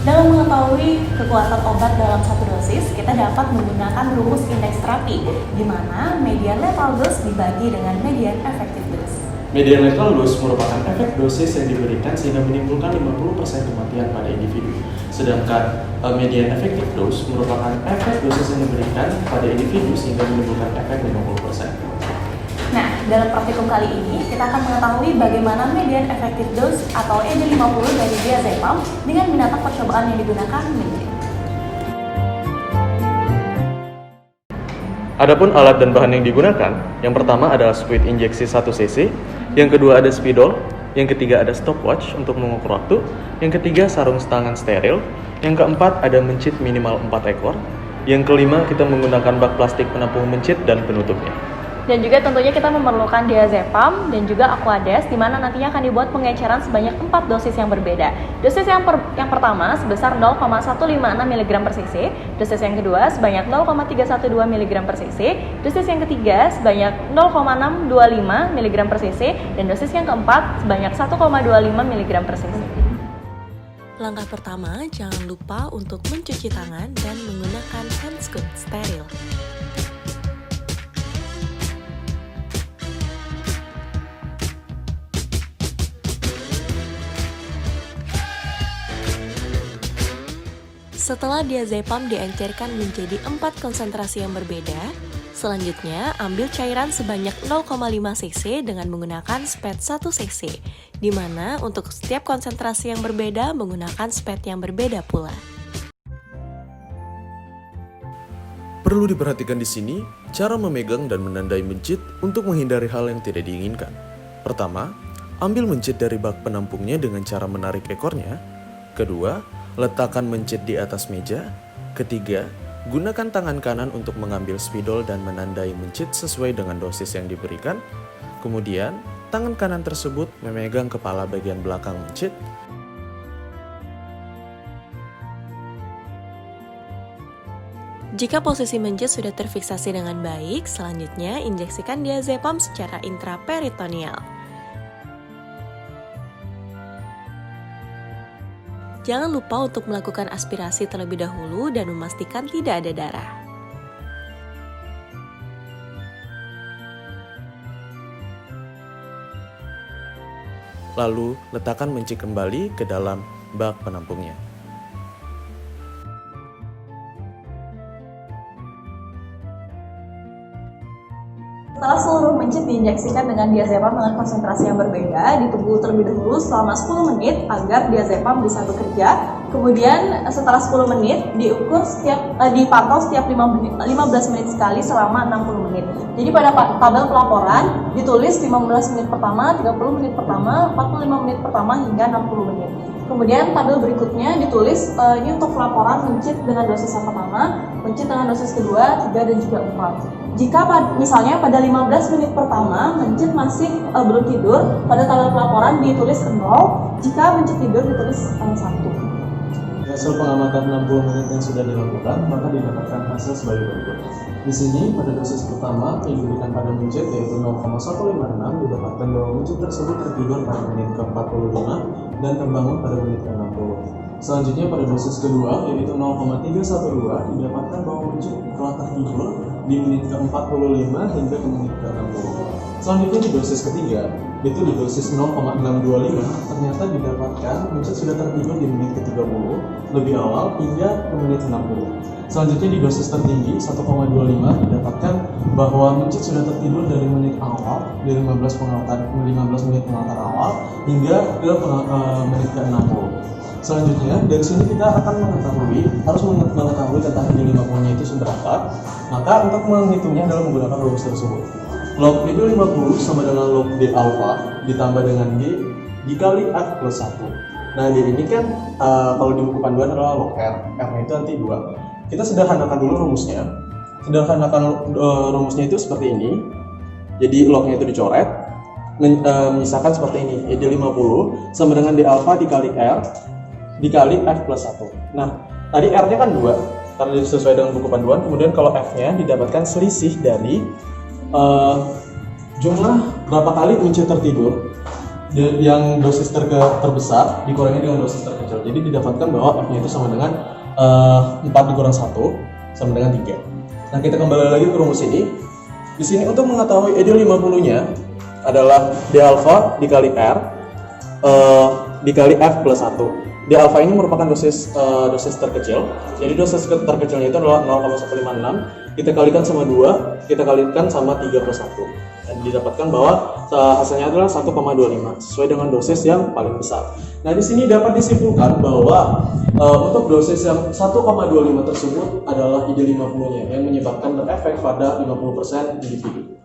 Dalam mengetahui kekuatan obat dalam satu dosis, kita dapat menggunakan rumus indeks terapi, di mana median lethal dose dibagi dengan median effective dose. Median lethal dose merupakan efek dosis yang diberikan sehingga menimbulkan 50% kematian pada individu. Sedangkan median effective dose merupakan efek dosis yang diberikan pada individu sehingga menimbulkan efek 50%. Nah, dalam praktikum kali ini, kita akan mengetahui bagaimana median effective dose atau ED50 dari diazepam dengan binatang percobaan yang digunakan mencit. Adapun alat dan bahan yang digunakan, yang pertama adalah squid injeksi 1 cc, yang kedua ada spidol, yang ketiga ada stopwatch untuk mengukur waktu, yang ketiga sarung tangan steril, yang keempat ada mencit minimal 4 ekor, yang kelima kita menggunakan bak plastik penampung mencit dan penutupnya. Dan juga tentunya kita memerlukan diazepam dan juga aquades, di mana nantinya akan dibuat pengeceran sebanyak 4 dosis yang berbeda. Dosis yang pertama sebesar 0,156 mg per cc, dosis yang kedua sebanyak 0,312 mg per cc, dosis yang ketiga sebanyak 0,625 mg per cc, dan dosis yang keempat sebanyak 1,25 mg per cc. Langkah pertama, jangan lupa untuk mencuci tangan dan menggunakan hand scoop steril. Setelah diazepam diencerkan menjadi 4 konsentrasi yang berbeda, selanjutnya ambil cairan sebanyak 0,5 cc dengan menggunakan spet 1 cc, di mana untuk setiap konsentrasi yang berbeda menggunakan spet yang berbeda pula. Perlu diperhatikan di sini cara memegang dan menandai mencit untuk menghindari hal yang tidak diinginkan. Pertama, ambil mencit dari bak penampungnya dengan cara menarik ekornya. Kedua, letakkan mencit di atas meja. Ketiga, gunakan tangan kanan untuk mengambil spidol dan menandai mencit sesuai dengan dosis yang diberikan. Kemudian, tangan kanan tersebut memegang kepala bagian belakang mencit. Jika posisi mencit sudah terfiksasi dengan baik, selanjutnya injeksikan diazepam secara intraperitoneal. Jangan lupa untuk melakukan aspirasi terlebih dahulu dan memastikan tidak ada darah. Lalu, letakkan mencit kembali ke dalam bak penampungnya. Setelah seluruh mencit diinjeksikan dengan diazepam dengan konsentrasi yang berbeda, ditunggu terlebih dahulu selama 10 menit agar diazepam bisa bekerja. Kemudian setelah 10 menit dipantau setiap 15 menit sekali selama 60 menit. Jadi pada tabel pelaporan ditulis 15 menit pertama, 30 menit pertama, 45 menit pertama hingga 60 menit. Kemudian tabel berikutnya ditulis ini untuk pelaporan mencit dengan dosis yang pertama, mencit dengan dosis kedua, 3 dan juga 4. Jika misalnya pada 15 menit pertama mencit masih belum tidur, pada tabel pelaporan ditulis 0, jika mencit tidur ditulis 1. Hasil pengamatan 60 menit yang sudah dilakukan, maka didapatkan hasil sebagai berikut. Di sini pada dosis pertama yang diberikan pada mencit yaitu 0,156 didapatkan bahwa mencit tersebut tertidur pada menit ke-45 dan terbangun pada menit ke-60. Selanjutnya pada dosis kedua yaitu 0,312 didapatkan bahwa mencit telah tertidur di menit ke-45 hingga ke menit ke-60. Selanjutnya di dosis ketiga, yaitu di dosis 0,625, ternyata didapatkan mencit sudah tertidur di menit ke-30 lebih awal hingga ke menit 60. Selanjutnya di dosis tertinggi 1,25 didapatkan bahwa mencit sudah tertidur dari menit awal, dari 15 menit pengantar awal hingga ke menit ke-60. Selanjutnya, dari sini kita akan harus mengetahui tentang ED50-nya itu seberapa. Maka untuk menghitungnya adalah menggunakan rumus tersebut. Log ED50 sama dengan log D alpha ditambah dengan D dikali F plus 1. Nah, D ini kan kalau di buku panduan adalah log R. R-nya itu nanti 2. Kita sederhanakan dulu rumusnya. Rumusnya itu seperti ini. Jadi lognya itu dicoret. Misalkan seperti ini. ED50 sama dengan D alpha dikali R dikali F plus 1. Nah, tadi R-nya kan 2, karena sesuai dengan buku panduan. Kemudian kalau F-nya didapatkan selisih dari jumlah berapa kali mencit tertidur yang dosis terbesar dikurangi dengan dosis terkecil. Jadi didapatkan bahwa F-nya itu sama dengan 4 dikurang 1 sama dengan 3. Nah, kita kembali lagi ke rumus ini. Di sini untuk mengetahui ideal 50-nya adalah D alpha dikali R dikali F plus 1. D alpha ini merupakan dosis terkecil. Jadi dosis terkecilnya itu adalah 0,156. Kita kalikan sama 2, kita kalikan sama 3 plus 1. Dan didapatkan bahwa hasilnya adalah 1,25 sesuai dengan dosis yang paling besar. Nah, di sini dapat disimpulkan bahwa untuk dosis yang 1,25 tersebut adalah ideal 50-nya yang menyebabkan berefek pada 50% individu.